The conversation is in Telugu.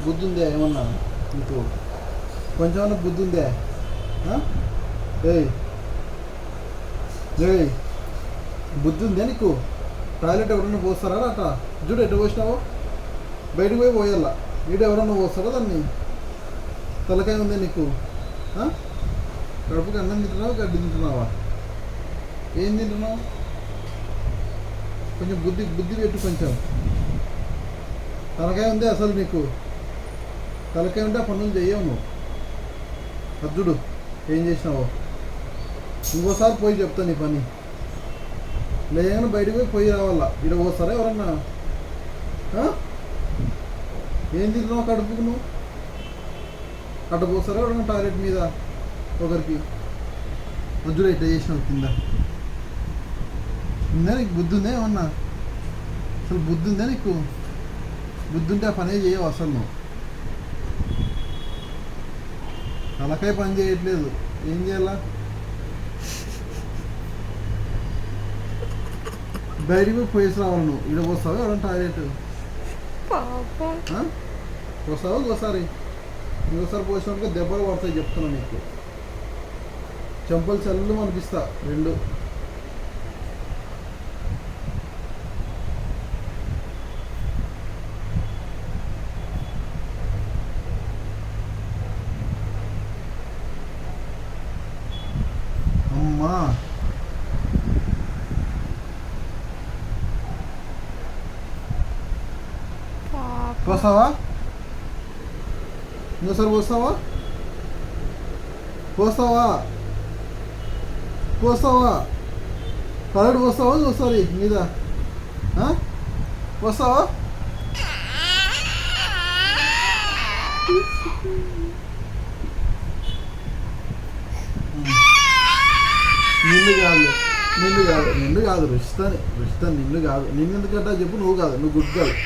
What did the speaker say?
బుద్ధి ఉందే ఏమన్నా నీకు? కొంచెమన్నా బుద్ధి ఉందే? ఏయ్ ఏయ్ బుద్ధి ఉందే నీకు? టాయిలెట్ ఎవరన్నా పోస్తారా అట? చూడు ఎటు పోసినావు? బయటకు పోయి పోయాల. వీడు ఎవరన్నా పోస్తారా దాన్ని? తలకాయ ఉందే నీకు? కడుపుకి అన్నం తింటున్నావా, గడ్డి తింటున్నావా? ఏం తింటున్నావు? కొంచెం బుద్ధి బుద్ధి పెట్టు. కొంచెం తలకాయ ఉందే అసలు నీకు? తలకాయ ఉంటే ఆ పనులు చెయ్యవు నువ్వు. అర్జుడు ఏం చేసినావో ఇంకోసారి పోయి చెప్తా నీ పని. లేదని బయటకు పోయి రావాలా. ఇక్కడ పోస్తారా ఎవరన్నా? ఏం తింటున్నావు కడుపుకు నువ్వు? అట్ట పోస్తారా ఎవరన్నా టాయిలెట్ మీద ఒకరికి? అర్జుడు ఇట్లా చేసినావు కింద. ఉందా నీకు? బుద్ధి ఉందా ఏమన్నా? అసలు బుద్ధి ఉందా నీకు? బుద్ధి ఉంటే ఆ పనే చేయవు అసలు నువ్వు. తలకాయ పని చేయట్లేదు. ఏం చేయాలా? బయటికి పోయేసి రావాలి నువ్వు. ఇక్కడ పోస్తావు ఎవరైనా టాయిలెట్? పోస్తావు ఇంకోసారి పోసినట్టుగా దెబ్బలు పడతాయి చెప్తున్నా నీకు. చెంపలు చల్లు అనిపిస్తా రెండు. అమ్మా పోస్తావా? ఇంకోసారి పోస్తావా? కలర్ పోస్తావా ఇంకోసారి మీద? పోస్తావా? నిన్ను కాదు రుచితాని నిన్ను కాదు. నిన్ను ఎందుకంటా చెప్పు. నువ్వు కాదు, నువ్వు గుడ్ గర్ల్.